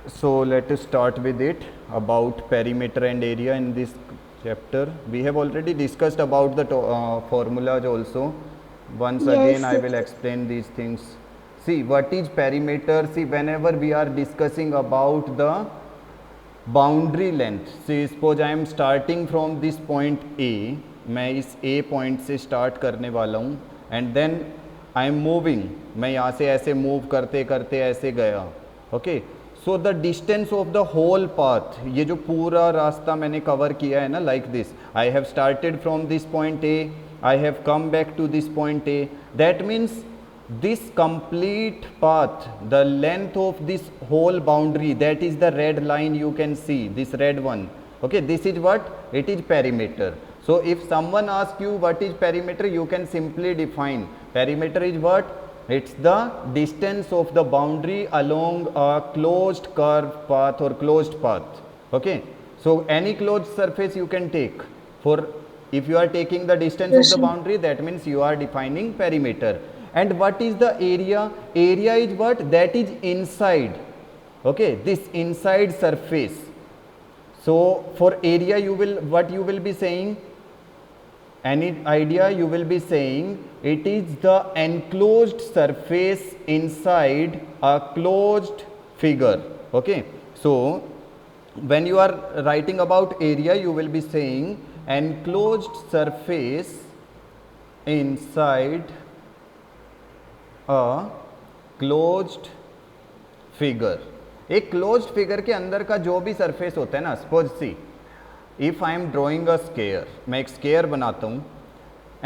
So let us start with it about perimeter and area in this chapter. We have already discussed about the formulas also. Once again Yes, I yes. will explain these things. See what is perimeter. See, whenever we are discussing about the boundary length से suppose I am starting from this point A, मैं इस A point से start करने वाला हूँ and then I am moving, मैं यहाँ से ऐसे मूव करते करते ऐसे गया. Okay, so the distance of the whole path, ये जो पूरा रास्ता मैंने कवर किया है ना, like this I have started from this point A, I have come back to this point A. That means this complete path, the length of this whole boundary, that is the red line you can see, this red one. Okay, this is what? It is perimeter. So if someone asks you what is perimeter, you can simply define. Perimeter is what? It's the distance of the boundary along a closed curved path or closed path. Okay, so any closed surface you can take. For if you are taking the distance of Yes, the sir. boundary, that means you are defining perimeter. And what is the area? Area is what? That is inside. Okay, this inside surface. So for area you will, what you will be saying? Any idea? You will be saying it is the enclosed surface inside a closed figure. Okay, so when you are writing about area, you will be saying enclosed surface inside a closed figure. एक closed figure के अंदर का जो भी surface होता है ना, suppose see if I am drawing a square, मैं एक स्केयर बनाता हूँ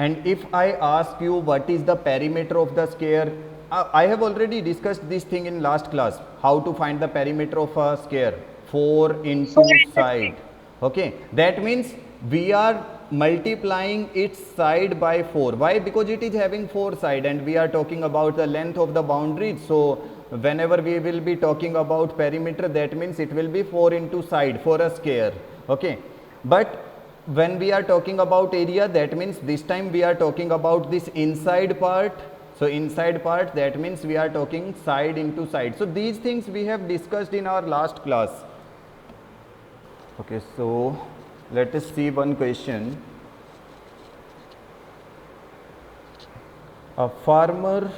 and if I ask you what is the perimeter of the sphere, I have already discussed this thing in last class, how to find the perimeter of a sphere, 4 into side. Okay, that means we are multiplying its side by 4. Why? Because it is having 4 side and we are talking about the length of the boundary. So whenever we will be talking about perimeter, that means it will be 4 into side for a sphere. Okay, but when we are talking about area, that means this time we are talking about this inside part. So inside part, that means we are talking side into side. So these things we have discussed in our last class. Okay, so let us see one question. A farmer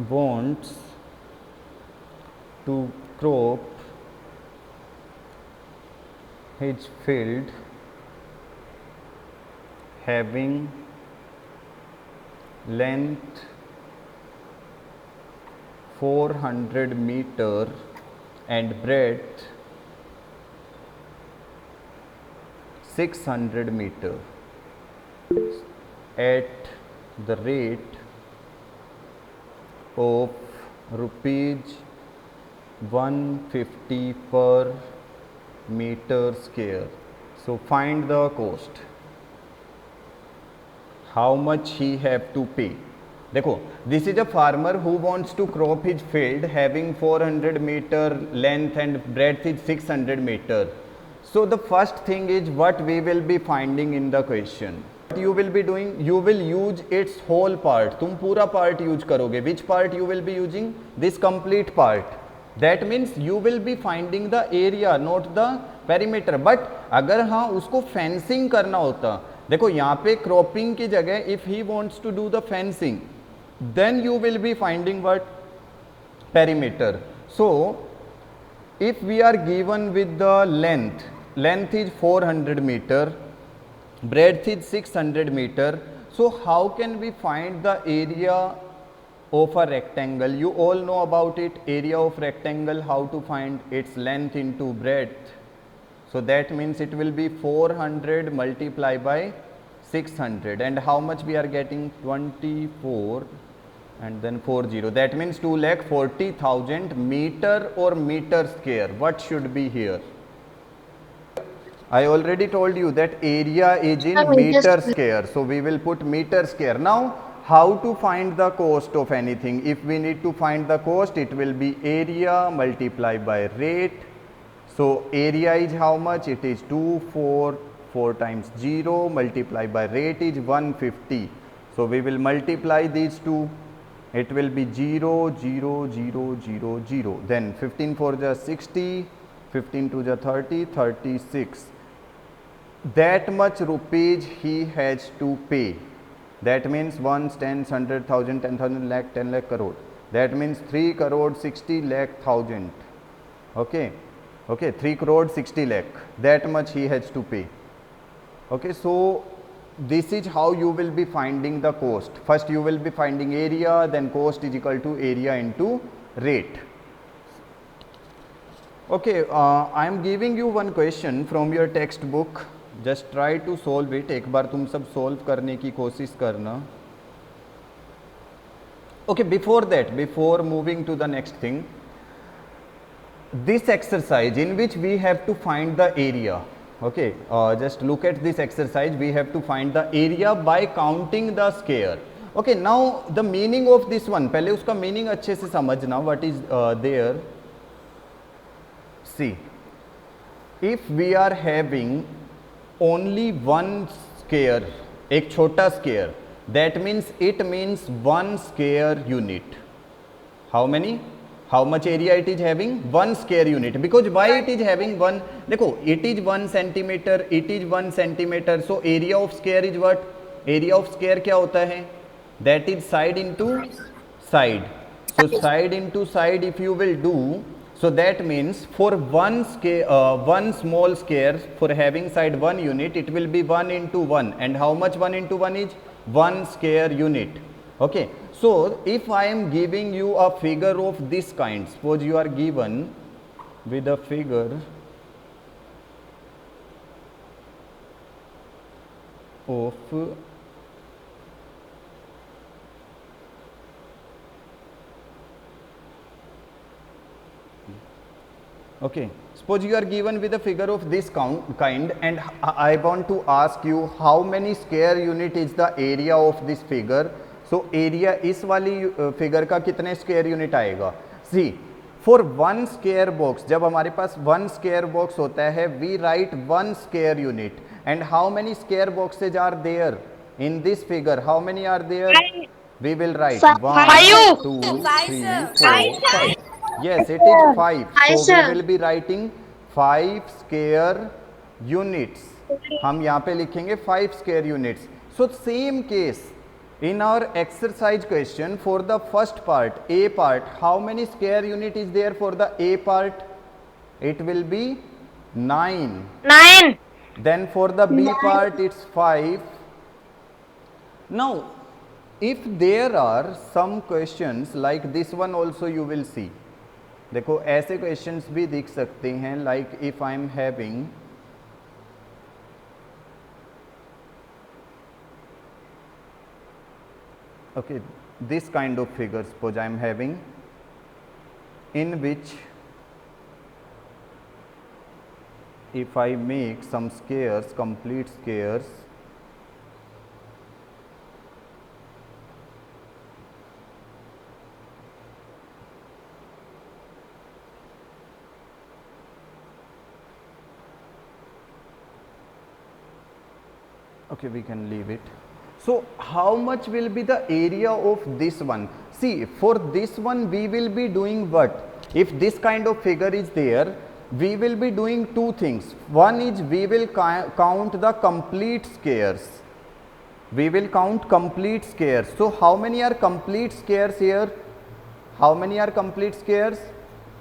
wants to crop his field having length 400 meter and breadth 600 meter at the rate of rupees 150 per meter square. So find the cost. How much he have to pay? देखो, this is a farmer who wants to crop his field having 400 meter length and breadth is 600 meter. So the first thing is what we will be finding in the question. What you will be doing? You will use its whole part. तुम पूरा part use करोगे. Which part you will be using? This complete part. That means you will be finding the area, not the perimeter. But अगर हाँ उसको fencing करना होता, देखो यहाँ पे cropping की जगह if he wants to do the fencing, then you will be finding what? Perimeter. So if we are given with the length is 400 meter, breadth is 600 meter, so how can we find the area of a rectangle? You all know about it, area of rectangle, how to find its length into breadth. So that means it will be 400 multiplied by 600, and how much we are getting? 24 and then 40. That means 2,40,000 meter or meter square. What should be here? I already told you that area is in meter square, so we will put meter square. Now how to find the cost of anything? If we need to find the cost, it will be area multiplied by rate. So area is how much? It is 4 times 0 multiplied by rate is 150. So we will multiply these two. it will be 0, 0, 0, 0, 0. Then 15 4 ja 60, 15 2 ja 30, 36. That much rupees he has to pay. That means ones, tens, 100,000, 10,000, lakh, 10 lakh, crore. That means 3 crore 60 lakh thousand. Okay, okay, 3 crore 60 lakh. That much he has to pay. Okay, so this is how you will be finding the cost. First you will be finding area, then cost is equal to area into rate. Okay, I am giving you one question from your textbook. Just try to solve it. एक बार तुम सब solve करने की कोशिश करना. Okay, before that, before moving to the next thing, this exercise in which we have to find the area. Okay, just look at this exercise. We have to find the area by counting the square. Okay, now the meaning of this one, पहले उसका meaning अच्छे से समझना. What is there? See, if we are having only one square, एक छोटा square, that means it means one square unit. How many? How much area it is having? One square unit. Because why it is having one? देखो, it is 1 centimeter, it is 1 centimeter. So area of square is what? Area of square क्या होता है? That is side into side. So side into side if you will do, so that means for one small square, for having side 1 unit, it will be 1 into 1. And how much 1 into 1 is? 1 square unit. Okay. So if I am giving you a figure of this kind, suppose you are given with a figure of okay, suppose you are given with a figure of this kind, and I want to ask you how many square unit is the area of this figure. So area इस वाली figure का कितने square unit आएगा? See, for one square box, जब हमारे पास one square box होता है, we write one square unit. And how many square boxes are there in this figure? How many are there? We will write 1, 2, 3, 4, 5. Yes, it is 5. So we will be writing 5 square units. हम यहाँ पे लिखेंगे 5 square units. So same case. In our exercise question, for the first part, A part, how many square unit is there for the A part? It will be 9. 9. Then for the B part, it's 5. Now, if there are some questions like this one also you will see. देखो ऐसे questions भी दिख सकते हैं, like if I am having okay, this kind of figure, suppose I am having, in which if I make some squares, complete squares, okay, we can leave it. So how much will be the area of this one? See, for this one we will be doing what? If this kind of figure is there, we will be doing two things. One is we will count the complete squares. We will count complete squares. So how many are complete squares here? How many are complete squares?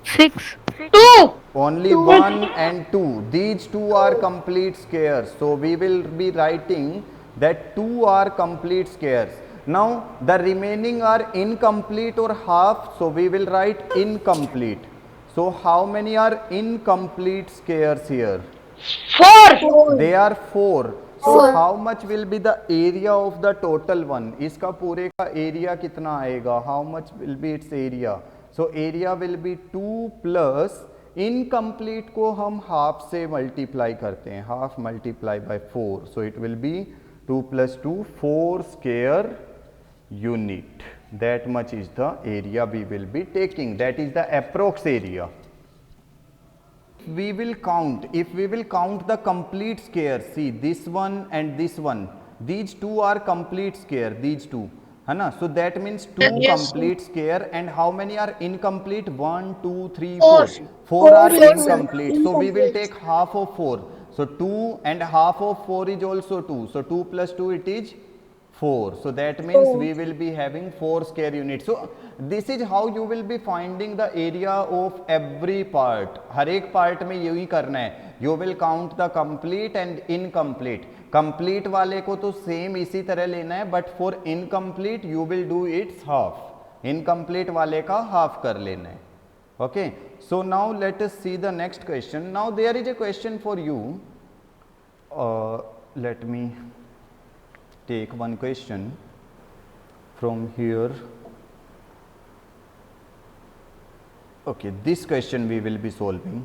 6. 2. Only 1 and 2. These two are complete squares. So we will be writing that 2 are complete squares. Now the remaining are incomplete or half, so we will write incomplete. So how many are incomplete squares here? 4. They are 4. So how much will be the area of the total one? इसका पूरे का area कितना आएगा? How much will be its area? So area will be 2 plus incomplete को हम half से multiply करते हैं. Half multiply by 4. So it will be 2 plus 2, 4 square unit. That much is the area we will be taking. That is the approx area. We will count, if we will count the complete square, see this one and this one, these two are complete square, these two. है ना. So that means 2 complete square, and how many are incomplete? 1 2 3 4. 4 are incomplete, so we will take half of 4. So 2 and half of 4 is also 2, so 2 plus 2 it is 4. So that means we will be having 4 square units. So this is how you will be finding the area of every part. हर एक part में यही करना है. You will count the complete and incomplete. Complete वाले को तो same इसी तरह लेना है, but for incomplete you will do its half. Incomplete वाले का हाफ कर लेना है. Okay, so now let us see the next question. Now there is a question for you. Let me take one question from here. Okay, this question we will be solving.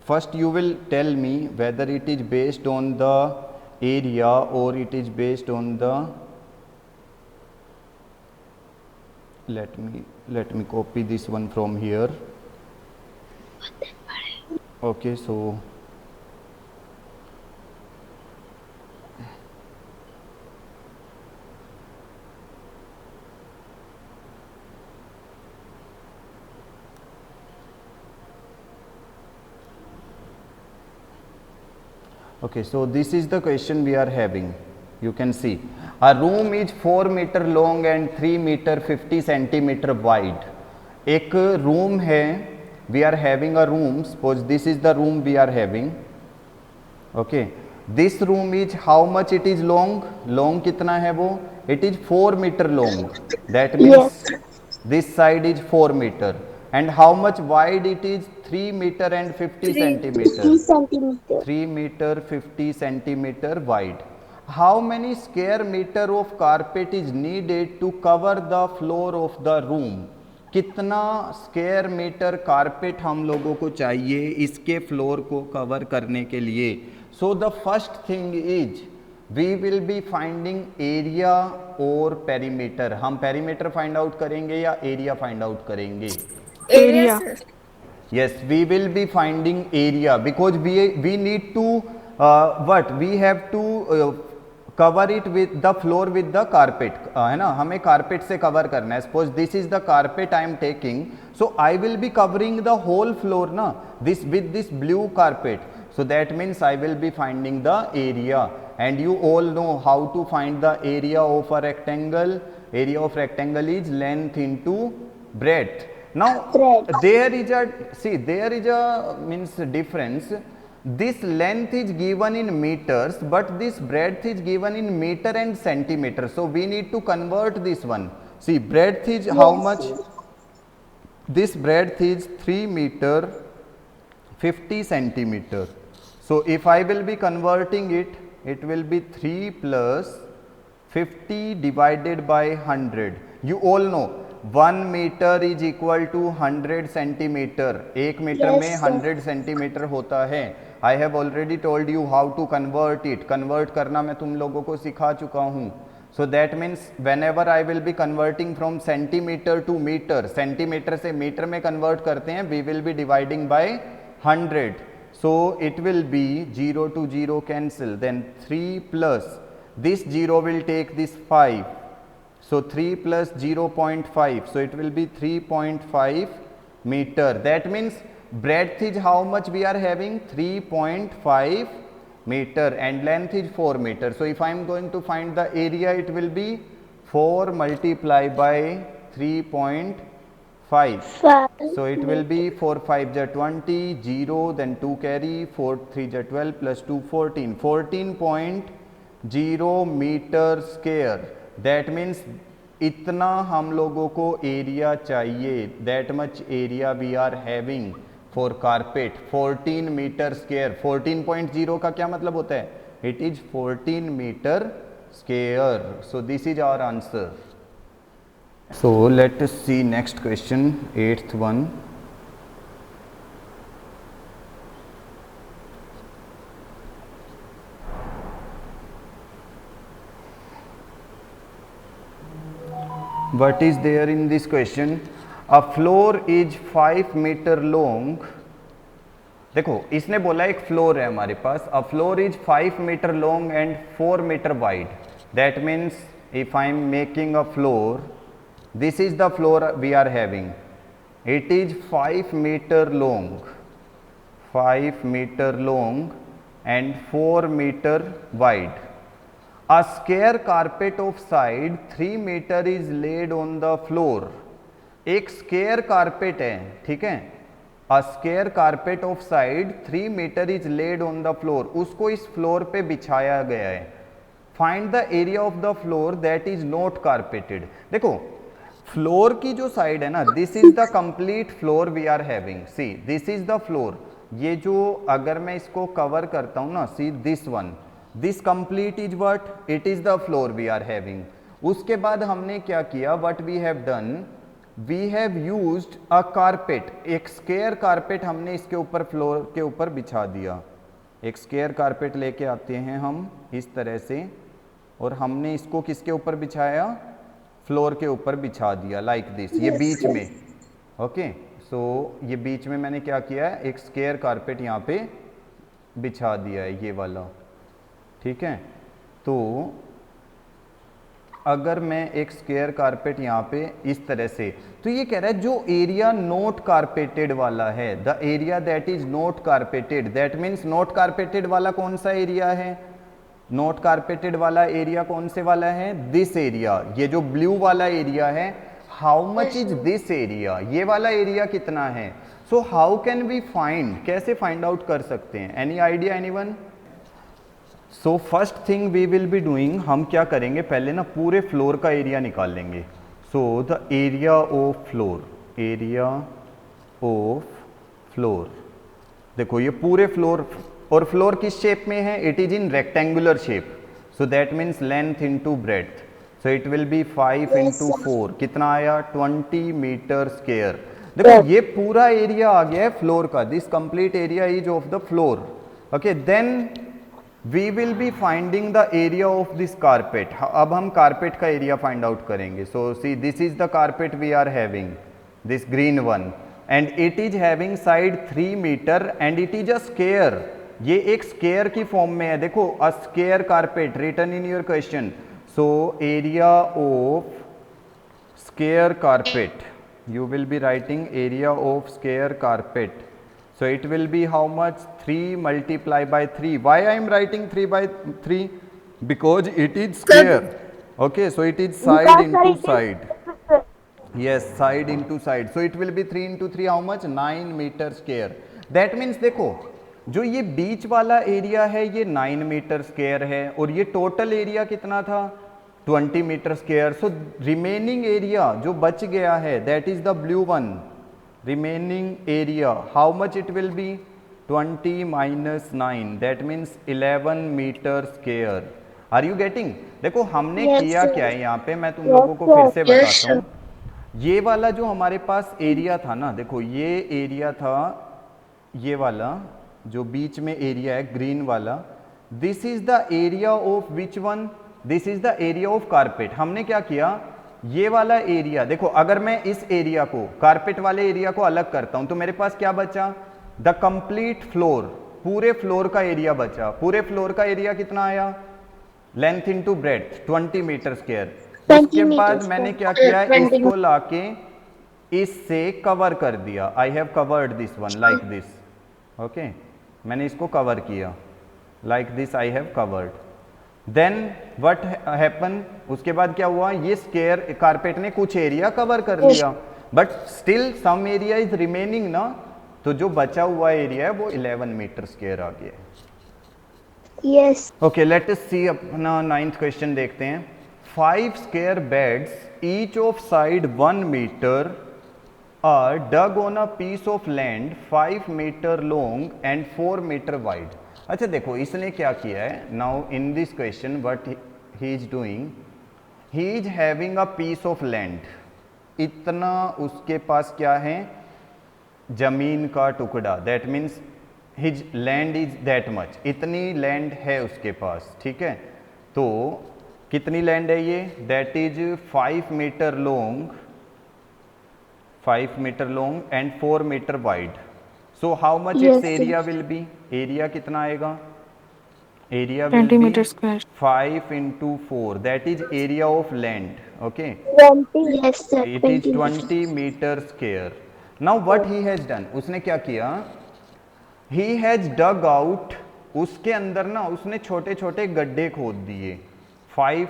First you will tell me whether it is based on the area or it is based on the, let me copy this one from here. Okay, so okay, so this is the question we are having. You can see a room is 4 meter long and 3 meter 50 centimeter wide. एक room है, we are having a room. Suppose this is the room we are having. Okay, this room is how much it is long? Long कितना है वो? It is 4 meter long. That means this side is 4 meter. And how much wide it is? 3 meter and 50 centimeter. 3 meter 50 centimeter wide. How many square meter of carpet is needed to cover the floor of the room? कितना square metre carpet हम लोगों को चाहिए इसके floor को cover करने के लिए? So the first thing is we will be finding area और पेरीमीटर. हम पेरीमीटर फाइंड आउट करेंगे या एरिया फाइंड आउट करेंगे? Area. Yes, we will be finding area because we need to what we have to cover it with the floor with the carpet, है ना. हमें carpet से cover करना है. Suppose this is the carpet I am taking, so I will be covering the whole floor ना, this with this blue carpet. So that means I will be finding the area, and you all know how to find the area of a rectangle. Area of rectangle is length into breadth. Now there is a means difference. This length is given in meters, but this breadth is given in meter and centimeter. So we need to convert this one. See, breadth is how much? This breadth is 3 meter 50 centimeter. So if I will be converting it, it will be 3 plus 50 divided by 100. You all know 1 meter is equal to 100 centimeter. 1 metre में 100 centimetre होता है. I have already told you how to convert it. Convert करना मैं तुम लोगों को सिखा चुका हूँ. So that means whenever I will be converting from centimeter to meter, centimetre से मीटर में convert करते हैं, we will be dividing by 100. So it will be 0 to 0 cancel. Then 3 plus this 0 will take this 5. So 3 plus 0.5, so it will be 3.5 meter. That means breadth is how much we are having? 3.5 meter, and length is 4 meter. So if I am going to find the area, it will be 4 multiplied by 3.5. So it will be 4 5 ja 20, 0, then 2 carry, 4 3 ja 12 plus 2 14. 14.0 meter square. That means इतना हम लोगों को area चाहिए. That much area we are having for carpet. 14 meter square. 14.0 का क्या मतलब होता है? It is 14 meter square. So this is our answer. So let us see next question, 8th one. What is there in this question? A floor is 5 meter long. देखो इसने बोला एक floor है हमारे पास. A floor is 5 meter long and 4 meter wide. That means if I am making a floor, this is the floor we are having. It is 5 meter long, 5 meter long and 4 meter wide. A square carpet of side 3 meter is laid on the floor. एक square carpet है, ठीक है, a square carpet of side 3 metre is laid on the floor, उसको इस floor पे बिछाया गया है. Find the area of the floor that is not carpeted. देखो फ्लोर की जो साइड है ना, this is the complete floor we are having. See this is the floor. ये जो अगर मैं इसको कवर करता हूं ना, see this one, this complete is what, it is the floor we are having. उसके बाद हमने क्या किया, what we have done, we have used a carpet. एक स्केयर कारपेट हमने इसके ऊपर फ्लोर के ऊपर बिछा दिया. एक स्केयर कारपेट लेके आते हैं हम इस तरह से, और हमने इसको किसके ऊपर बिछाया, फ्लोर के ऊपर बिछा दिया, लाइक दिस. ये बीच में, ओके, सो ये बीच में मैंने क्या किया है, एक स्केयर कारपेट यहाँ पे बिछा दिया है, ये वाला, ठीक है. तो अगर मैं एक स्क्वायर कारपेट यहाँ पे इस तरह से, तो ये कह रहा है जो एरिया नॉट कारपेटेड वाला है, the area that is not carpeted, that means not carpeted वाला कौन सा एरिया है, नॉट कारपेटेड वाला एरिया कौन से वाला है, दिस एरिया. ये जो ब्लू वाला एरिया है, how much is this area, ये वाला एरिया कितना है. So how can we find, कैसे फाइंड आउट कर सकते हैं, any idea anyone. So first thing we will be doing, हम क्या करेंगे, पहले ना पूरे फ्लोर का एरिया निकाल लेंगे. So the area of floor, area of floor, देखो ये पूरे फ्लोर, और फ्लोर किस शेप में है, it is in rectangular shape. So that means length into breadth. So it will B 5 into 4, कितना आया, 20 मीटर स्क्वायर. देखो ये पूरा एरिया आ गया है फ्लोर का, this complete area is of the floor. Okay, then we will be finding the area of this carpet. अब हम कारपेट का एरिया फाइंड आउट करेंगे. so see this is the carpet we are having, this green one, and it is having side 3 meter and it is a square. ये एक square की form में है, देखो a square carpet written in your question. so area of square carpet, you will be writing area of square carpet. So it will be how much, 3 multiply by 3. Why I am writing 3 by 3? Because it is square. Okay, so it is side into side. Yes, side into side. So it will be 3 into 3 how much, 9 meter square. That means देखो जो ये बीच वाला area है ये 9 metre square है, और ये total area कितना था, 20 metre square. So remaining area जो बच गया है, that is the blue one. remaining area, how much it will be, 20 minus 9, that means 11 meter square. Are you getting? देखो हमने किया क्या है यहाँ पे, मैं तुम लोगों को फिर से बताता हूँ. ये वाला जो हमारे पास एरिया था ना, देखो ये एरिया था, ये वाला जो बीच में एरिया है ग्रीन वाला, this is the area of which one, this is the area of carpet. हमने क्या किया, ये वाला एरिया, देखो अगर मैं इस एरिया को, कारपेट वाले एरिया को अलग करता हूं, तो मेरे पास क्या बचा, द कंप्लीट फ्लोर, पूरे फ्लोर का एरिया बचा. पूरे फ्लोर का एरिया कितना आया, length into breadth 20 metre square. उसके बाद मैंने क्या किया, इसको लाके इससे कवर कर दिया. I have covered this one like this. Okay, मैंने इसको कवर किया like this, I have covered. Then what happen, उसके बाद क्या हुआ, ये स्क्वायर कारपेट ने कुछ एरिया कवर कर लिया, but still some area is remaining ना, तो जो बचा हुआ एरिया है वो 11 मीटर स्क्वायर आ गया है. Yes. Okay, let us see अपना 9th क्वेश्चन देखते हैं. 5 square beds each of side 1 metre are dug on a piece of land 5 metre long and 4 metre wide. अच्छा देखो इसने क्या किया है, now in this question what he is doing, he is having a piece of land. इतना उसके पास क्या है, जमीन का टुकड़ा, that means his land is that much, इतनी लैंड है उसके पास. ठीक है, तो कितनी लैंड है ये, that is 5 metre long, 5 metre long and 4 metre wide. So how much it's area will be, area कितना आएगा, area will 20 be meter square. 5 into 4, that is area of land. Okay, 20. Yes, sir. it is 20 20 meter square. Now what he has done, उसने क्या किया, he has dug out, उसके अंदर ना उसने छोटे छोटे गड्ढे खोद दिए, 5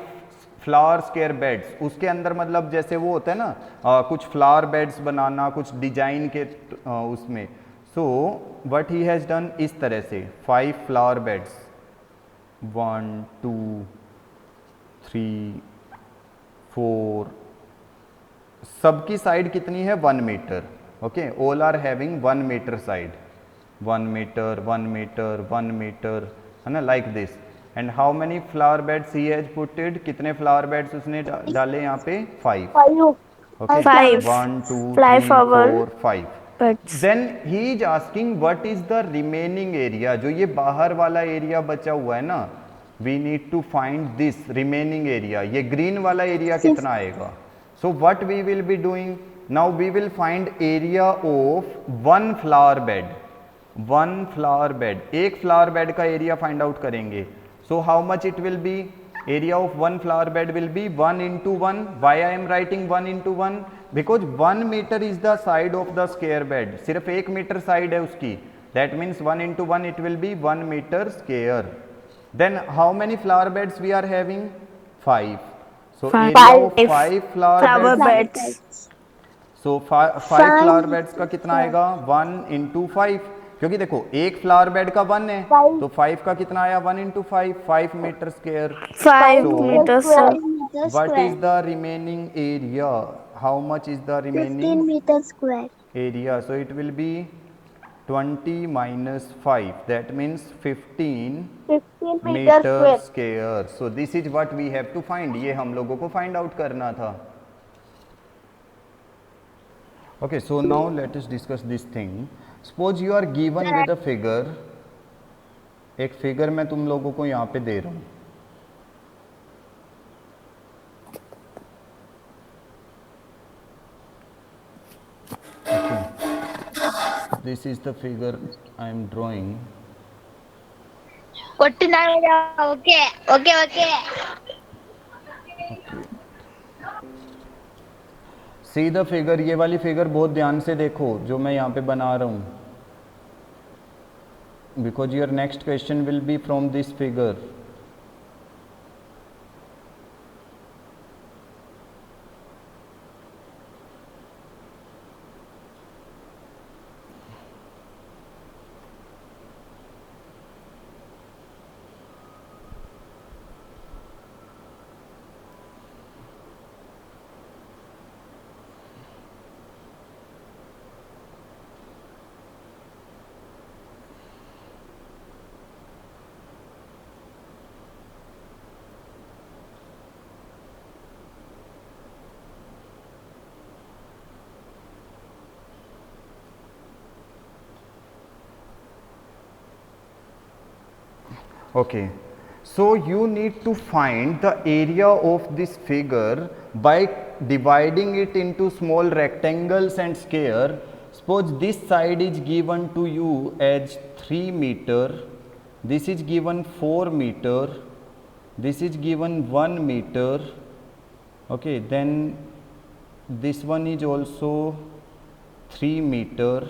फ्लावर स्क्वायर बेड्स उसके अंदर, मतलब जैसे वो होता है ना कुछ फ्लावर बेड्स बनाना कुछ डिजाइन के उसमें। So what he has done, इस तरह से 5 फ्लावर बेड्स, 1 2 3 4, सबकी साइड कितनी है 1 metre. Okay, all are having 1 metre side, 1 metre 1 metre 1 metre, है ना, like this. And how many flower beds he has putted, कितने फ्लावर बेड्स उसने डाले यहाँ पे 5। 5. Okay, 5 1 2 fly 3 flower 4 5। beds. Then he is asking what is the remaining area, जो ये बाहर वाला एरिया बचा हुआ है ना, we need to find this remaining area, ये ग्रीन वाला एरिया कितना आएगा। So what we will be doing, now we will find area of 1 flower bed, 1 flower bed, एक फ्लावर बेड का एरिया फाइंड आउट करेंगे। So how much it will be, area of 1 flower bed will be 1 into 1. Why I am writing 1 into 1? Because 1 meter is the side of the square bed, सिर्फ 1 metre side है उसकी, that means 1 into 1 it will be 1 meter square. Then how many flower beds we are having, 5. So Five. area of 5 flower beds, beds. So 5 flower beds का कितना आएगा, 1 into 5, क्योंकि देखो एक flower bed का 1 है, तो 5 का कितना आया 1 into 5, 5 metre square. 5 So, meters, sir. what is the remaining area, how much is the 15 remaining meter square. area, so it will be 20 minus 5, that means 15 15 meter meter square. square. So this is what we have to find, ये हम लोगों को find out करना था। Okay, so now let us discuss this thing. Suppose you are given with a figure, एक figure मैं तुम लोगों को यहाँ पे दे रहा हूँ, okay. This is the figure I am drawing. Okay. See the figure, ये वाली फिगर बहुत ध्यान से देखो जो मैं यहाँ पे बना रहा हूँ, because your next question will be from this figure. Okay, so you need to find the area of this figure by dividing it into small rectangles and square. Suppose this side is given to you as 3 meter, this is given 4 meter, this is given 1 meter. Okay, then this one is also 3 meter,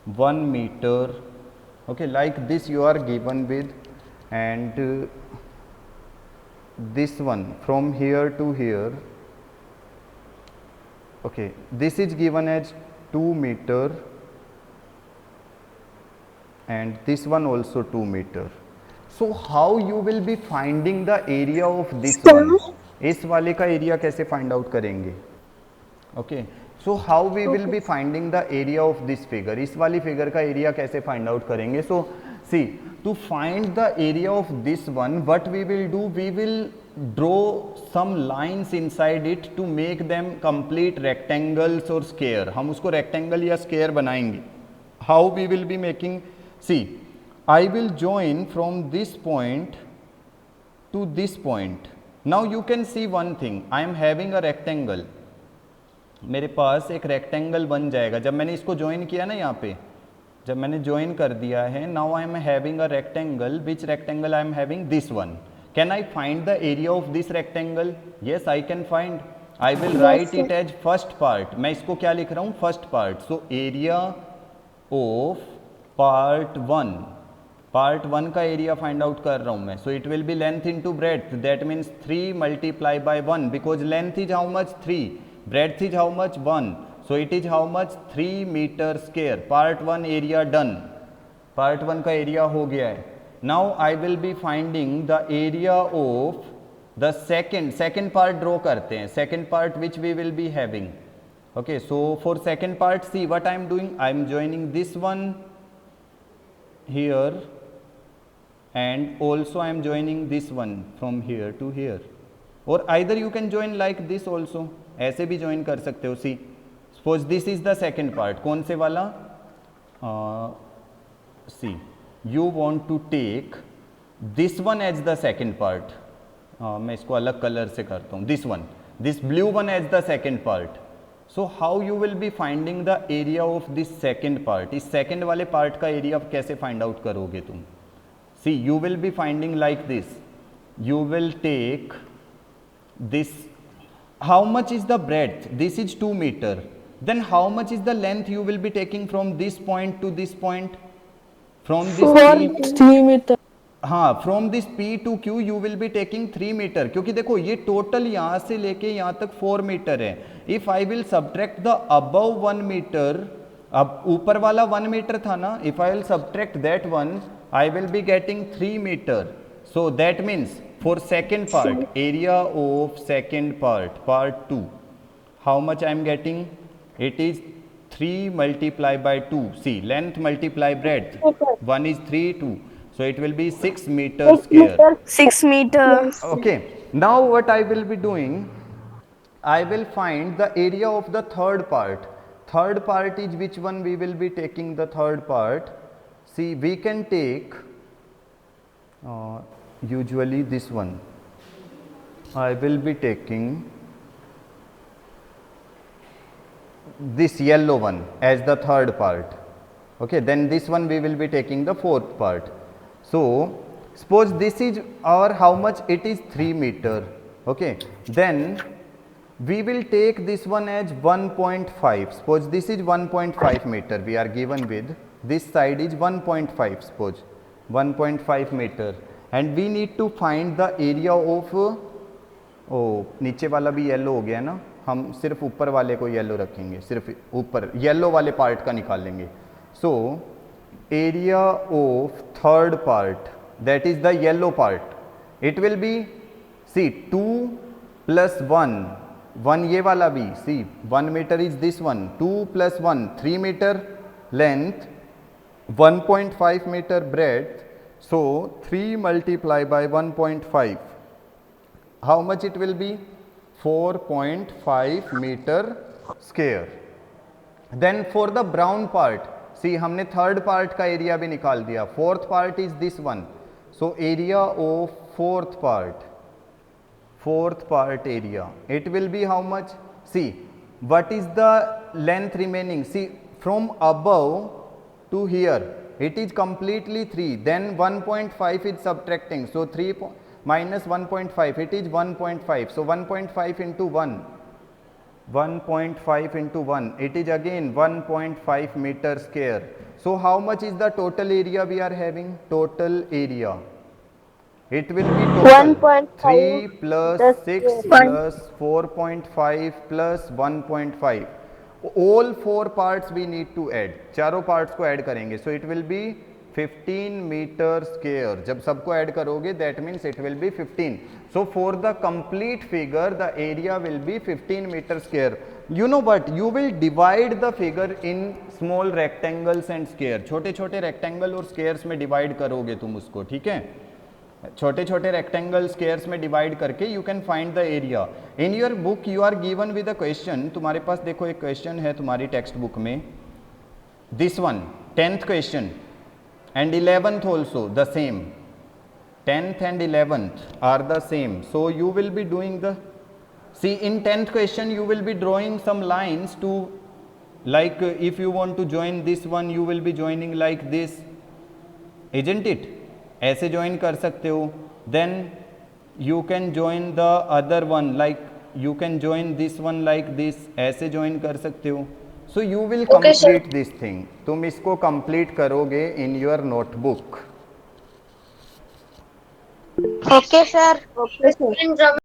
1 meter. Okay, like this you are given with, and this one from here to here, okay, this is given as 2 meter, and this one also 2 meter. So how you will be finding the area of this one, इस वाले का area कैसे find out करेंगे। Okay, so how we will be finding the area of this figure, इस वाली figure का area कैसे find out करेंगे। सो सी, to find the area of this one, what we will do, we will draw some lines inside it to make them complete rectangles or square. हम उसको rectangle या square बनाएंगे। How we will be making, see, I will join from this point to this point. Now you can see one thing, I am having a rectangle, मेरे पास एक rectangle बन जाएगा जब मैंने इसको join किया ना यहाँ पे, जब मैंने ज्वाइन कर दिया है, now I am having a rectangle, which rectangle I am having, this one. Can I find the area of this rectangle? Yes I can find. I will write it as first part. मैं इसको क्या लिख रहा हूँ? First part. So area of part one, part one का area find out कर रहा हूँ मैं. So it will be length into breadth, that means 3 multiply bye 1, because length is how much? 3, breadth is how much? 1. So it is how much? 3 metre square. Part one area done. Part one का area हो गया है. Now I will be finding the area of the second part draw करते हैं. Second part which we will be having. Okay, so for second part see what I am doing. I am joining this one here and also I am joining this one from here to here, or either you can join like this also. ऐसे भी join कर सकते हो. See, suppose this is the second part. कौन से वाला? See, you want to take this one as the second part. मैं इसको अलग कलर से करता हूँ. This one, this blue one as the second part. So how you will be finding the area of this second part? इस second वाले part का area कैसे find out करोगे तुम? See, you will be finding like this. You will take this. How much is the breadth? This is 2 meter. Then how much is the length you will be taking from this point to this point? From this 3 meter. हाँ, from this P to Q you will be taking 3 metre, क्योंकि देखो ये total यहाँ से लेके यहाँ तक 4 metre है. If I will subtract the above 1 metre, अब ऊपर वाला 1 मीटर था ना, if I will subtract that one I will be getting 3 metre. So that means for second part, area of second part, part 2, how much I am getting? It is 3 multiply by 2. See, length multiply breadth, 1 is 3, 2. So it will be 6 meter square. 6 meter. Okay. Now what I will be doing, I will find the area of the third part. Third part is which one we will be taking the third part? See, we can take usually this one. I will be taking this yellow one as the third part. Okay, then this one we will be taking the fourth part. So suppose this is our how much? It is 3 meter. Okay, then we will take this one as 1.5. Suppose this is 1.5 meter. We are given with this side is 1.5. Suppose 1.5 meter, and we need to find the area of नीचे वाला भी yellow हो गया ना, हम सिर्फ ऊपर वाले को येलो रखेंगे, सिर्फ ऊपर येलो वाले पार्ट का निकाल लेंगे. So area of third part, that is the yellow part, it will be, see, 2 plus 1, 1 ये वाला भी, see, 1 meter is this one, 2 plus 1, 3 meter length, 1.5 meter breadth. So 3 multiply by 1.5, how much it will be? 4.5 meter square. Then for the brown part, सी, हमने third part का area भी निकाल दिया. Fourth part is this one. So area of fourth part area, it will be how much? See, what is the length remaining? See, from above to here it is completely 3, then 1.5 is subtracting, so 3 minus 1.5, it is 1.5. So 1.5 into 1, 1.5 into 1, it is again 1.5 meter square. So how much is the total area we are having? Total area, it will be total 3 plus 6 plus 4.5 plus 1.5. all 4 parts we need to add, चारों parts को add करेंगे. So it will be 15 meter square. जब सबको add करोगे that means it will be 15. So for the complete figure the area will be 15 meter square. You know what, you will divide the figure in small rectangles and square. छोटे छोटे rectangle और squares में divide करोगे तुम उसको, ठीक है. छोटे छोटे रेक्टेंगल स्क्वायर्स में डिवाइड करके you can find the area. In your book you are given with a question. तुम्हारे पास देखो एक क्वेश्चन है तुम्हारी टेक्स्ट बुक में, this one 10th question and 11th also the same. 10th and 11th are the same. So you will be doing the, see, in 10th question you will be drawing some lines to Like if you want to join this one, you will be joining like this, isn't it? ऐसे join कर सकते हो. Then you can join the other one, like you can join this one like this. ऐसे join कर सकते हो. So you will Okay, sir. complete this thing. तुम इसको complete करोगे in your notebook. Okay, sir. Okay, sir.